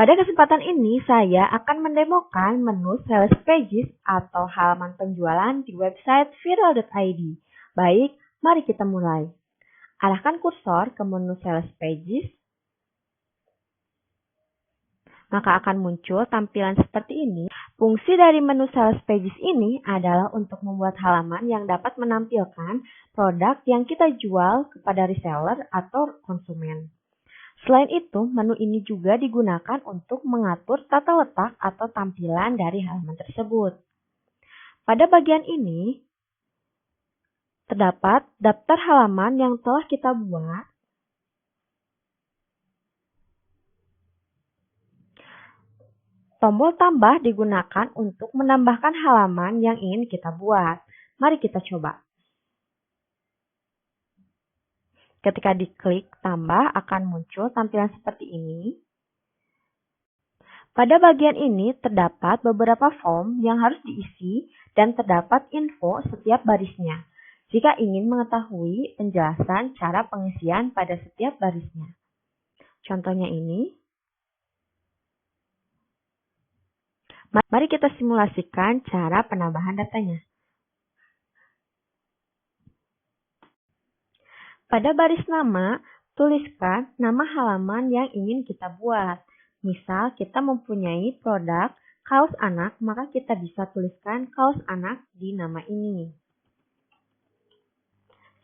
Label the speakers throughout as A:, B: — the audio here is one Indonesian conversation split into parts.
A: Pada kesempatan ini, saya akan mendemokan menu Sales Pages atau halaman penjualan di website viral.id. Baik, mari kita mulai. Arahkan kursor ke menu Sales Pages, maka akan muncul tampilan seperti ini. Fungsi dari menu Sales Pages ini adalah untuk membuat halaman yang dapat menampilkan produk yang kita jual kepada reseller atau konsumen. Selain itu, menu ini juga digunakan untuk mengatur tata letak atau tampilan dari halaman tersebut. Pada bagian ini, terdapat daftar halaman yang telah kita buat. Tombol tambah digunakan untuk menambahkan halaman yang ingin kita buat. Mari kita coba. Ketika diklik tambah akan muncul tampilan seperti ini. Pada bagian ini terdapat beberapa form yang harus diisi dan terdapat info setiap barisnya. Jika ingin mengetahui penjelasan cara pengisian pada setiap barisnya. Contohnya ini. Mari kita simulasikan cara penambahan datanya. Pada baris nama, tuliskan nama halaman yang ingin kita buat. Misal, kita mempunyai produk kaos anak, maka kita bisa tuliskan kaos anak di nama ini.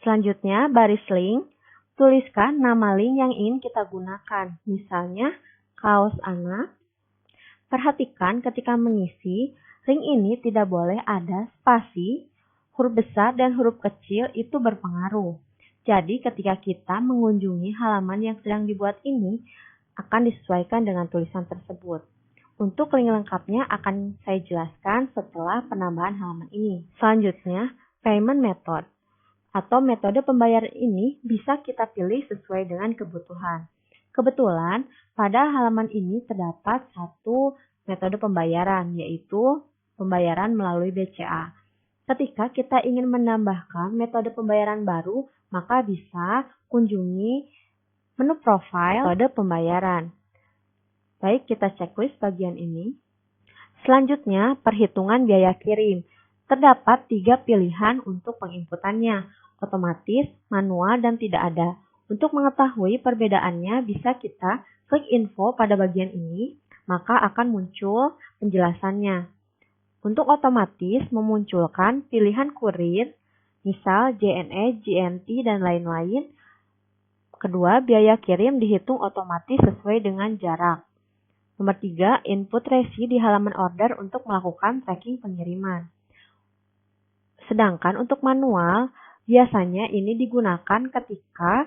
A: Selanjutnya, baris link, tuliskan nama link yang ingin kita gunakan. Misalnya, kaos anak. Perhatikan ketika mengisi, link ini tidak boleh ada spasi, huruf besar dan huruf kecil itu berpengaruh. Jadi ketika kita mengunjungi halaman yang sedang dibuat ini, akan disesuaikan dengan tulisan tersebut. Untuk link lengkapnya akan saya jelaskan setelah penambahan halaman ini. Selanjutnya, payment method atau metode pembayaran ini bisa kita pilih sesuai dengan kebutuhan. Kebetulan, pada halaman ini terdapat satu metode pembayaran, yaitu pembayaran melalui BCA. Ketika kita ingin menambahkan metode pembayaran baru, maka bisa kunjungi menu profile metode pembayaran. Baik, kita checklist bagian ini. Selanjutnya, perhitungan biaya kirim. Terdapat 3 pilihan untuk penginputannya, otomatis, manual, dan tidak ada. Untuk mengetahui perbedaannya, bisa kita klik info pada bagian ini, maka akan muncul penjelasannya. Untuk otomatis memunculkan pilihan kurir, misal JNE, JNT, dan lain-lain. Kedua, biaya kirim dihitung otomatis sesuai dengan jarak. Nomor 3, input resi di halaman order untuk melakukan tracking pengiriman. Sedangkan untuk manual, biasanya ini digunakan ketika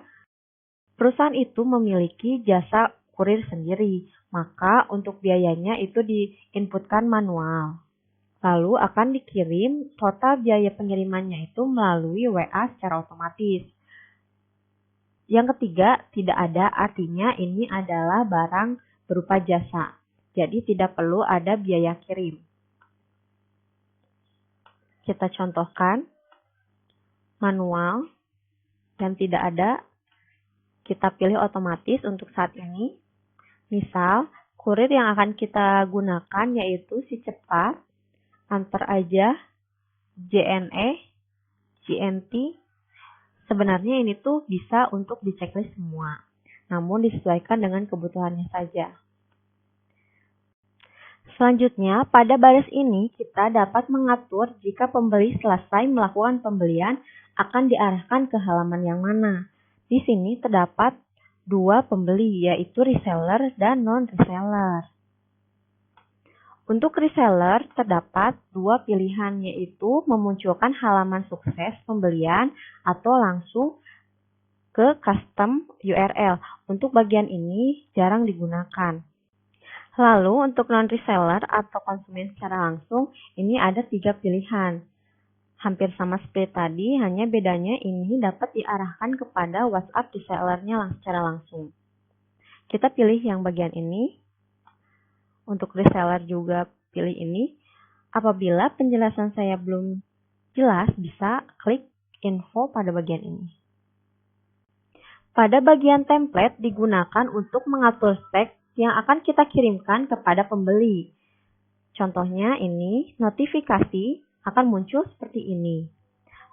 A: perusahaan itu memiliki jasa kurir sendiri, maka untuk biayanya itu diinputkan manual. Lalu akan dikirim total biaya pengirimannya itu melalui WA secara otomatis. Yang ketiga, tidak ada, artinya ini adalah barang berupa jasa. Jadi tidak perlu ada biaya kirim. Kita contohkan manual dan tidak ada. Kita pilih otomatis untuk saat ini. Misal, kurir yang akan kita gunakan yaitu si cepat, antar aja, JNE, JNT. Sebenarnya ini tuh bisa untuk di checklist semua, namun disesuaikan dengan kebutuhannya saja. Selanjutnya, pada baris ini kita dapat mengatur jika pembeli selesai melakukan pembelian akan diarahkan ke halaman yang mana. Di sini terdapat 2 pembeli, yaitu reseller dan non-reseller. Untuk reseller terdapat 2 pilihan, yaitu memunculkan halaman sukses pembelian atau langsung ke custom URL. Untuk bagian ini jarang digunakan. Lalu untuk non-reseller atau konsumen secara langsung, ini ada 3 pilihan. Hampir sama seperti tadi, hanya bedanya ini dapat diarahkan kepada WhatsApp resellernya secara langsung. Kita pilih yang bagian ini. Untuk reseller juga pilih ini. Apabila penjelasan saya belum jelas, bisa klik info pada bagian ini. Pada bagian template digunakan untuk mengatur spek yang akan kita kirimkan kepada pembeli. Contohnya ini, notifikasi akan muncul seperti ini.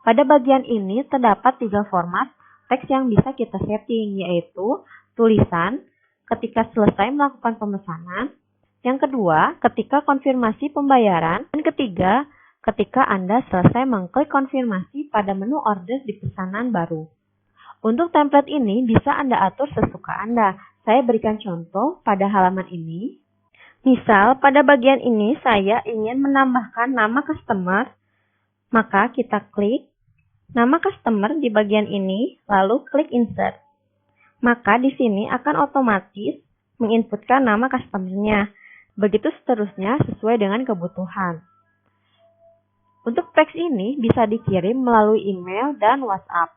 A: Pada bagian ini terdapat 3 format teks yang bisa kita setting, yaitu tulisan ketika selesai melakukan pemesanan, yang kedua ketika konfirmasi pembayaran, dan ketiga ketika Anda selesai mengklik konfirmasi pada menu order di pesanan baru. Untuk template ini bisa Anda atur sesuka Anda. Saya berikan contoh pada halaman ini. Misal pada bagian ini saya ingin menambahkan nama customer, maka kita klik nama customer di bagian ini, lalu klik insert. Maka di sini akan otomatis menginputkan nama customer-nya. Begitu seterusnya sesuai dengan kebutuhan. Untuk teks ini bisa dikirim melalui email dan WhatsApp.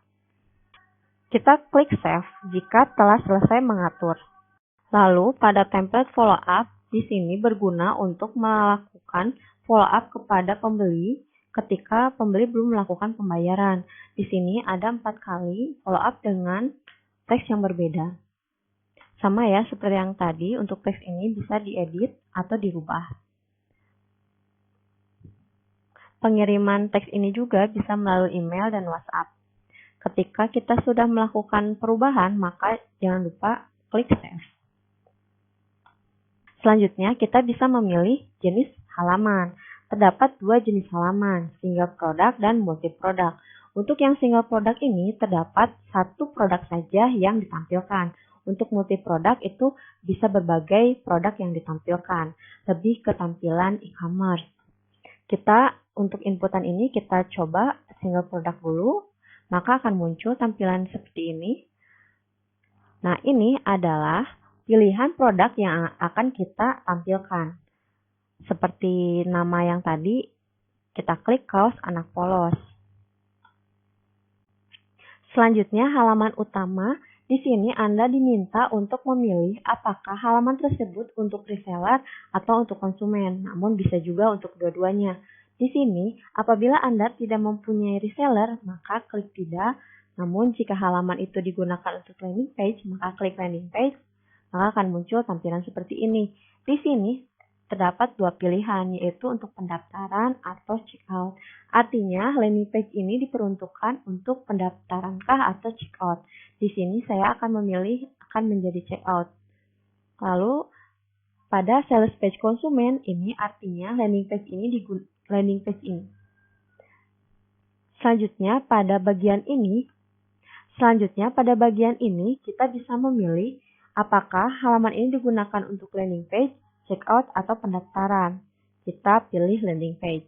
A: Kita klik save jika telah selesai mengatur. Lalu pada template follow up di sini berguna untuk melakukan follow up kepada pembeli ketika pembeli belum melakukan pembayaran. Di sini ada 4 kali follow up dengan teks yang berbeda. Sama ya seperti yang tadi, untuk teks ini bisa diedit atau dirubah. Pengiriman teks ini juga bisa melalui email dan WhatsApp. Ketika kita sudah melakukan perubahan, maka jangan lupa klik save. Selanjutnya, kita bisa memilih jenis halaman. Terdapat 2 jenis halaman, single product dan multi product. Untuk yang single product ini, terdapat 1 produk saja yang ditampilkan. Untuk multi produk itu bisa berbagai produk yang ditampilkan, lebih ke tampilan e-commerce. Kita untuk inputan ini kita coba single product dulu, maka akan muncul tampilan seperti ini. Nah, ini adalah pilihan produk yang akan kita tampilkan. Seperti nama yang tadi, kita klik kaos anak polos. Selanjutnya halaman utama. Di sini Anda diminta untuk memilih apakah halaman tersebut untuk reseller atau untuk konsumen, namun bisa juga untuk dua-duanya. Di sini, apabila Anda tidak mempunyai reseller, maka klik tidak. Namun jika halaman itu digunakan untuk landing page, maka klik landing page, maka akan muncul tampilan seperti ini. Di sini terdapat 2 pilihan, yaitu untuk pendaftaran atau checkout. Artinya, landing page ini diperuntukkan untuk pendaftarankah atau checkout. Di sini saya akan memilih akan menjadi checkout. Lalu, pada sales page konsumen ini artinya landing page ini Selanjutnya pada bagian ini kita bisa memilih apakah halaman ini digunakan untuk landing page, checkout atau pendaftaran. Kita pilih landing page.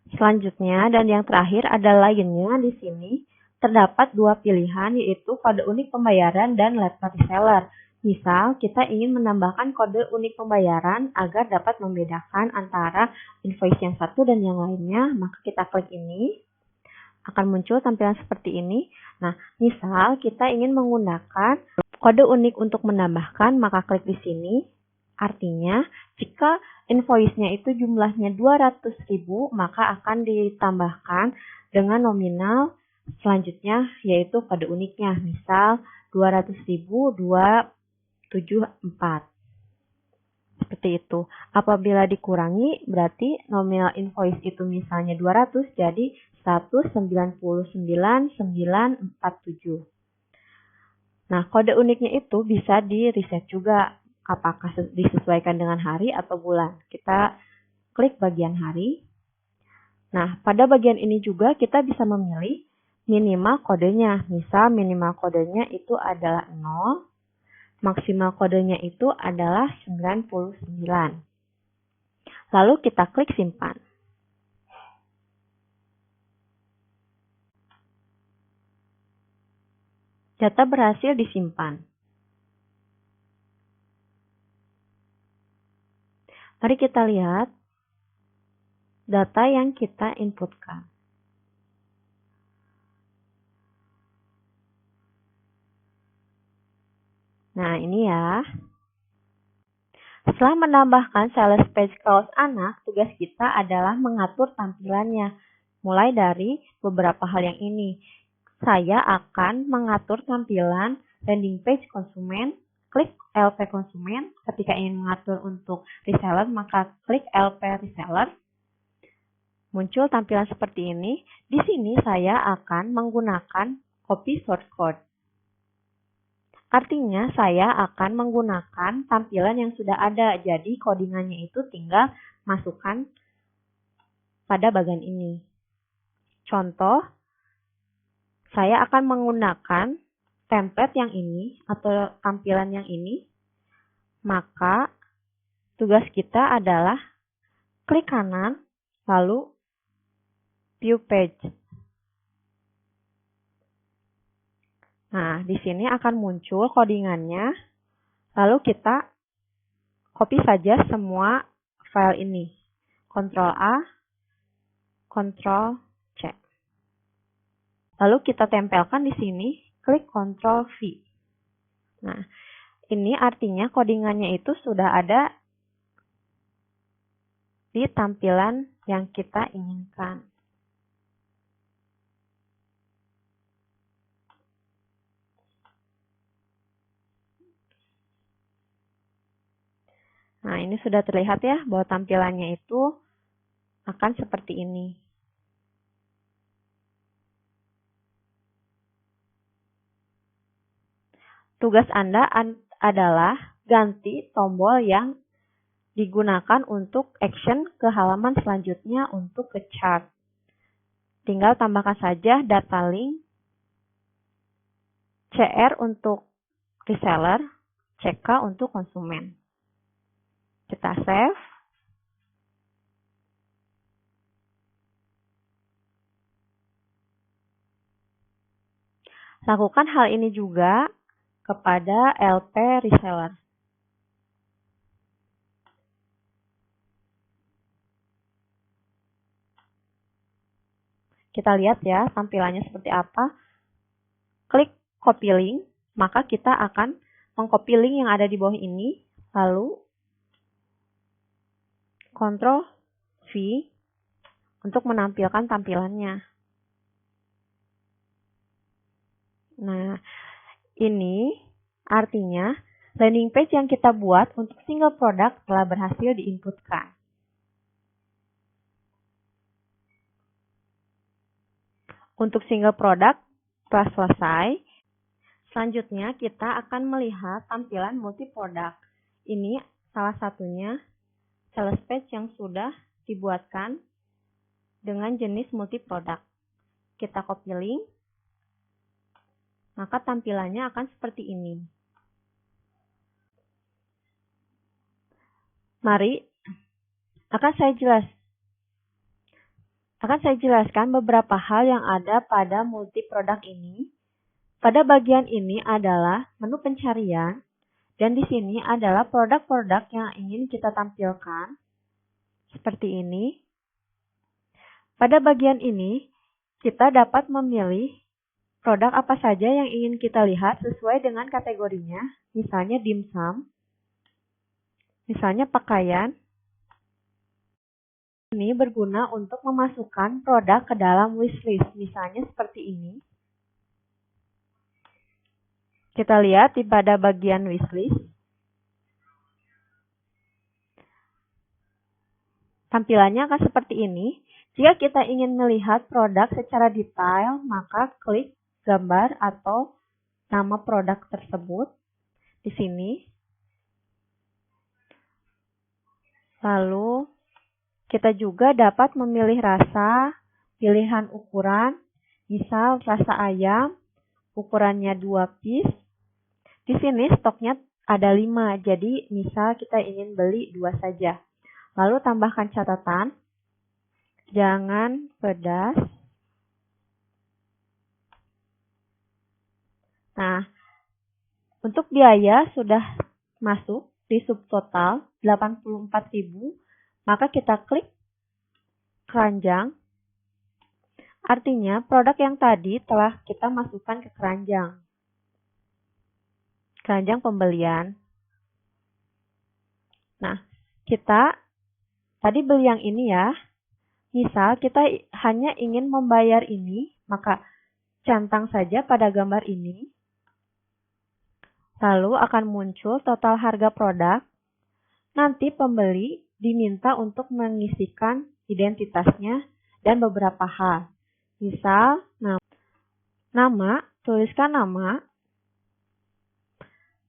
A: Selanjutnya dan yang terakhir ada lainnya. Di sini terdapat 2 pilihan, yaitu kode unik pembayaran dan letter reseller. Misal kita ingin menambahkan kode unik pembayaran agar dapat membedakan antara invoice yang satu dan yang lainnya, maka kita klik ini. Akan muncul tampilan seperti ini. Nah, misal kita ingin menggunakan kode unik untuk menambahkan, maka klik di sini. Artinya, jika invoice-nya itu jumlahnya 200.000, maka akan ditambahkan dengan nominal selanjutnya, yaitu kode uniknya. Misal, 200.274. Seperti itu. Apabila dikurangi, berarti nominal invoice itu misalnya 200, jadi 199.947. Nah, kode uniknya itu bisa di-reset juga. Apakah disesuaikan dengan hari atau bulan. Kita klik bagian hari. Nah, pada bagian ini juga kita bisa memilih minimal kodenya. Misal minimal kodenya itu adalah 0, maksimal kodenya itu adalah 99. Lalu kita klik simpan. Data berhasil disimpan. Mari kita lihat data yang kita inputkan. Nah, ini ya. Setelah menambahkan sales page kaos anak, tugas kita adalah mengatur tampilannya. Mulai dari beberapa hal yang ini. Saya akan mengatur tampilan landing page konsumen, klik LP konsumen. Ketika ingin mengatur untuk reseller, maka klik LP reseller. Muncul tampilan seperti ini. Di sini saya akan menggunakan copy source code. Artinya saya akan menggunakan tampilan yang sudah ada. Jadi codingannya itu tinggal masukkan pada bagian ini. Contoh, saya akan menggunakan template yang ini atau tampilan yang ini. Maka tugas kita adalah klik kanan, lalu view page. Nah, di sini akan muncul codingannya. Lalu kita copy saja semua file ini. Ctrl A, Ctrl C. Lalu kita tempelkan di sini, klik Ctrl V. Nah, ini artinya codingannya itu sudah ada di tampilan yang kita inginkan. Nah, ini sudah terlihat ya bahwa tampilannya itu akan seperti ini. Tugas Anda adalah ganti tombol yang digunakan untuk action ke halaman selanjutnya untuk ke chart. Tinggal tambahkan saja data link, CR untuk reseller, CK untuk konsumen. Kita save. Lakukan hal ini juga kepada LP reseller. Kita lihat ya tampilannya seperti apa. Klik copy link, maka kita akan mengcopy link yang ada di bawah ini, lalu Ctrl V untuk menampilkan tampilannya. Nah, ini artinya landing page yang kita buat untuk single product telah berhasil diinputkan. Untuk single product telah selesai. Selanjutnya kita akan melihat tampilan multi product. Ini salah satunya sales page yang sudah dibuatkan dengan jenis multi product. Kita copy link, maka tampilannya akan seperti ini. Mari akan saya jelaskan beberapa hal yang ada pada multi product ini. Pada bagian ini adalah menu pencarian, dan di sini adalah produk-produk yang ingin kita tampilkan, seperti ini. Pada bagian ini, kita dapat memilih produk apa saja yang ingin kita lihat sesuai dengan kategorinya, misalnya dimsum, misalnya pakaian. Ini berguna untuk memasukkan produk ke dalam wishlist, misalnya seperti ini. Kita lihat di pada bagian wishlist. Tampilannya akan seperti ini. Jika kita ingin melihat produk secara detail, maka klik gambar atau nama produk tersebut di sini. Lalu kita juga dapat memilih rasa, pilihan ukuran, misal rasa ayam, ukurannya 2 piece. Di sini stoknya ada 5, jadi misal kita ingin beli 2 saja. Lalu tambahkan catatan, jangan pedas. Nah, untuk biaya sudah masuk di subtotal 84.000, maka kita klik keranjang. Artinya produk yang tadi telah kita masukkan ke keranjang. Keranjang pembelian. Nah, kita tadi beli yang ini ya. Misal kita hanya ingin membayar ini, maka centang saja pada gambar ini. Lalu akan muncul total harga produk. Nanti pembeli diminta untuk mengisikan identitasnya dan beberapa hal. Misal, nama, tuliskan nama,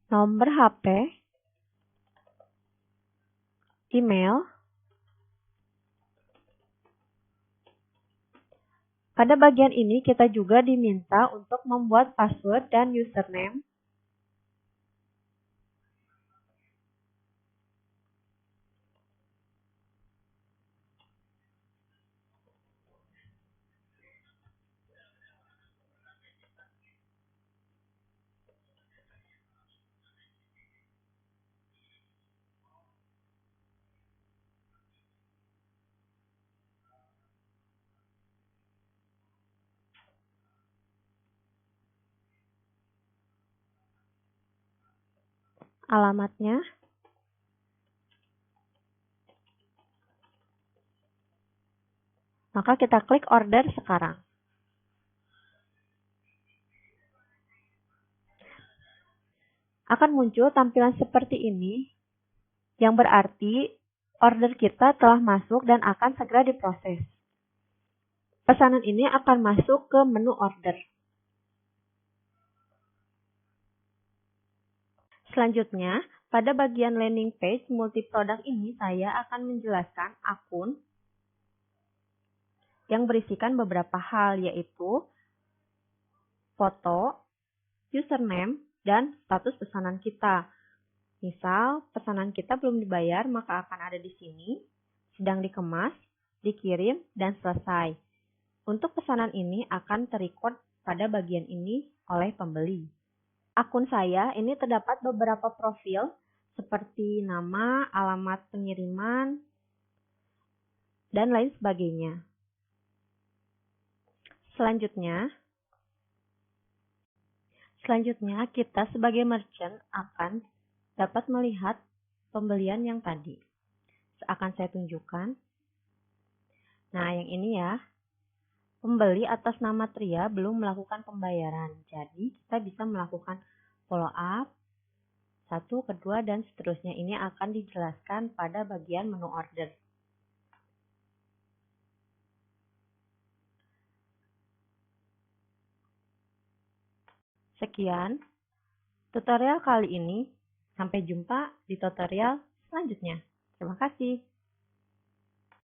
A: nomor HP, email. Pada bagian ini kita juga diminta untuk membuat password dan username. Alamatnya, maka kita klik order sekarang. Akan muncul tampilan seperti ini, yang berarti order kita telah masuk dan akan segera diproses. Pesanan ini akan masuk ke menu order. Selanjutnya, pada bagian landing page multi-produk ini saya akan menjelaskan akun yang berisikan beberapa hal, yaitu foto, username, dan status pesanan kita. Misal, pesanan kita belum dibayar, maka akan ada di sini, sedang dikemas, dikirim, dan selesai. Untuk pesanan ini akan terrecord pada bagian ini oleh pembeli. Akun saya ini terdapat beberapa profil seperti nama, alamat pengiriman, dan lain sebagainya. Selanjutnya kita sebagai merchant akan dapat melihat pembelian yang tadi. Akan saya tunjukkan. Nah, yang ini ya. Pembeli atas nama Tria belum melakukan pembayaran. Jadi, kita bisa melakukan follow up, 1, kedua, dan seterusnya. Ini akan dijelaskan pada bagian menu order. Sekian tutorial kali ini. Sampai jumpa di tutorial selanjutnya. Terima kasih.